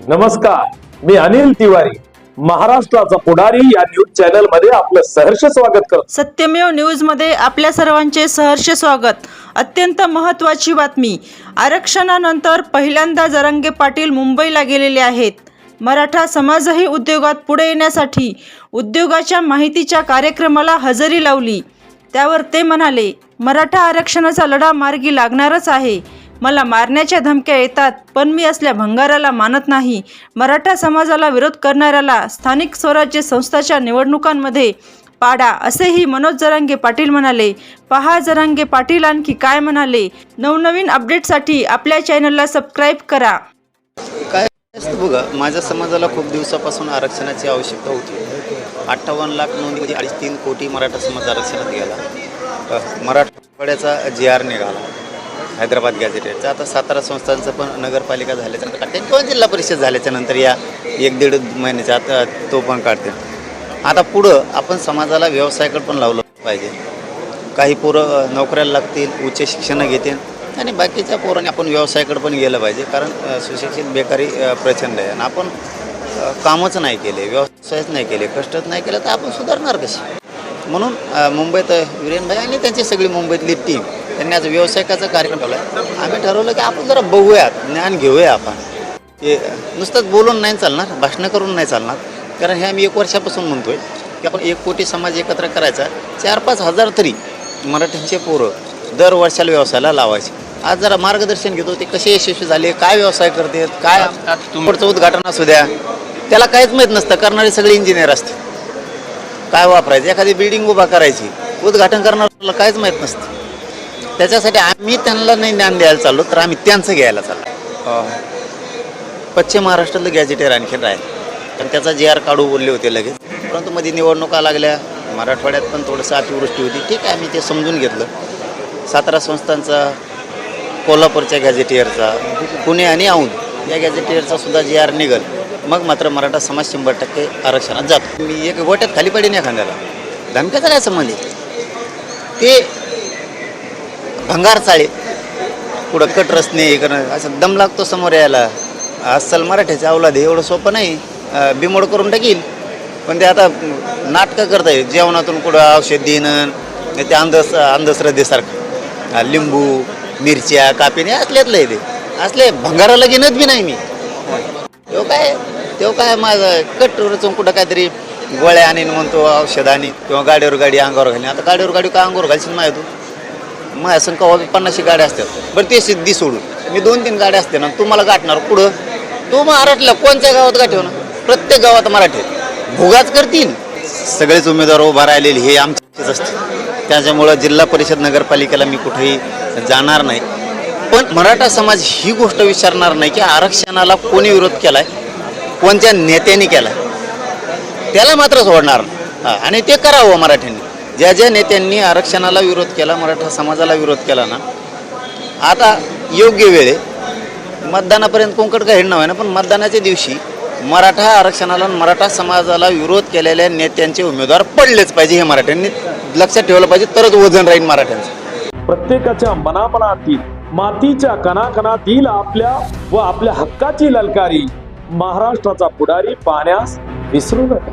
नमस्कार, मी अनिल तिवारी, महाराष्ट्राचा पुढारी या न्यूज चॅनल मध्ये आपलं सहर्ष स्वागत करतो। सत्यमेव न्यूज मध्ये आपल्या सर्वांचे सहर्ष स्वागत। अत्यंत महत्त्वाची बातमी, आरक्षणानंतर पहिल्यांदा जरांगे पाटील मुंबईला गेलेले आहेत। मराठा समाजही उद्योगात पुढे येण्यासाठी उद्योगाच्या माहितीच्या कार्यक्रमाला हजेरी लावली। त्यावर ते म्हणाले, मराठा आरक्षणाचा लढा मार्गी लागणारच आहे। मला मारण्याच्या धमक्या येतात, पण मी असल्या भंगाराला मानत नाही। मराठा समाजाला विरोध करणाऱ्याला स्थानिक स्वराज्य संस्थांच्या निवडणुकांमध्ये पाडा, असेही मनोज जरांगे पाटील म्हणाले। पहा जरांगे पाटील आणखी काय म्हणाले। नवनवीन अपडेटसाठी आपल्या चॅनलला सबस्क्राईब करा। काय असतं बघा, माझ्या समाजाला खूप दिवसापासून आरक्षणाची आवश्यकता होती। 58 लाख नोंदीमध्ये 3.5 कोटी मराठा समाज आरक्षणात गेला। मराठवाड्याचा GR निघाला हैदराबाद गॅझेटेडचा। आता सातारा संस्थांचं पण नगरपालिका झाल्याच्यानंतर किंवा जिल्हा परिषद झाल्याच्या नंतर या 1-1.5 महिन्याच्या आता तो पण काढते। आता पुढं आपण समाजाला व्यवसायाकडे पण लावलं पाहिजे। काही पोरं नोकऱ्याला लागतील, उच्च शिक्षण घेतील आणि बाकीच्या पोरांनी आपण व्यवसायाकडे पण गेलं पाहिजे। कारण सुशिक्षित बेकारी प्रचंड आहे आणि आपण कामच नाही केले, व्यवसायच नाही केले, कष्टच नाही केलं तर आपण सुधारणार कशी। म्हणून मुंबईत वीरेनभाई आणि त्यांची सगळी मुंबईतली टीम त्यांनी आज व्यवसायिकाचा कार्यक्रम ठेवला आहे। आम्ही ठरवलं की आपण जरा बघूयात, ज्ञान घेऊया आपण। हे नुसतंच बोलून नाही चालणार, भाषणं करून नाही चालणार। कारण हे आम्ही 1 वर्षापासून म्हणतोय की आपण 1 कोटी समाज एकत्र करायचा, 4-5 हजार तरी मराठ्यांचे पोरं दर वर्षाला व्यवसायाला लावायचे। आज जरा मार्गदर्शन घेतो, ते कसे यशस्वी झाले, काय व्यवसाय करतात, काय पुढचं उद्घाटन असू द्या, त्याला काहीच माहीत नसतं। करणारे सगळे इंजिनियर असते, काय वापरायचं, एखादी बिल्डिंग उभा करायची, उद्घाटन करणाऱ्याला काहीच माहीत नसतं। त्याच्यासाठी आम्ही त्यांना नाही ज्ञान द्यायला चाललो, तर आम्ही त्यांचं घ्यायला चाललो। पश्चिम महाराष्ट्रातलं गॅझेटेर आणखीन राहील, कारण त्याचा GR काढू बोलले होते लगेच, परंतु मध्ये निवडणुका लागल्या, मराठवाड्यात पण थोडंसं अतिवृष्टी होती। ठीक आहे, आम्ही ते समजून घेतलं। सातारा संस्थांचा, कोल्हापूरच्या गॅझेटियरचा, पुणे आणि औंध या गॅझेटियरचा सुद्धा GR निघल, मग मात्र मराठा समाज 100% आरक्षणात जातो। मी एक गोट्यात खाली पडीन एखाद्याला, धमक्याचा काय संबंध आहे? ते भंगार चाळे पुढं कट रचणे करणं, असं दम लागतो समोर यायला। अस्सल मराठ्याचे अवलाद एवढं सोपं नाही, बिमोड करून टाकील। पण ते आता नाटकं करता येईल, जेवणातून कुठं औषध देणं, ते अंधश्रद्धेसारखं लिंबू मिरच्या कापीने असल्यातलं आहे। ते असले भंगाराला घेणंच बी नाही मी। तेव्हा काय माझं कट रचून कुठं काहीतरी गोळ्या आणीन म्हणतो, औषध आणि किंवा गाडीवर गाडी अंगावर घालीन। आता गाडीवर गाडी का अंगावर घालशील माहिती तू? माझ्या संग 50 गाड्या असतात, बरं ते सिद्धी सोडून मी 2-3 गाड्या असते ना, तू मला गाठणार पुढं? तू मराठला कोणत्या गावात गाठवणार? प्रत्येक गावात मराठी भोगाच करतील। सगळेच उमेदवार उभा राहिलेले हे आमचेच असते। त्याच्यामुळं जिल्हा परिषद नगरपालिकेला मी कुठेही जाणार नाही। पण मराठा समाज ही गोष्ट विचारणार नाही की आरक्षणाला कोणी विरोध केलाय, कोणत्या नेत्यांनी केलाय, त्याला मात्र सोडणार नाही। आणि ते करावं मराठ्यांनी। ज्या ज्या नेत्यांनी आरक्षणाला विरोध केला, मराठा समाजाला विरोध केला ना, आता योग्य वेळे मतदानापर्यंत कोणकड काही हिडणं आहे ना, पण मतदानाच्या दिवशी मराठा आरक्षणाला, मराठा समाजाला विरोध केलेल्या नेत्यांचे उमेदवार पडलेच पाहिजे। हे मराठ्यांनी लक्षात ठेवलं पाहिजे, तरच वजन राहील मराठ्यांचं। प्रत्येकाच्या मनामनातील, मातीच्या कणाकणातील आपल्या व आपल्या हक्काची ललकारी महाराष्ट्राचा पुढारी पाहण्यास विसरू नका।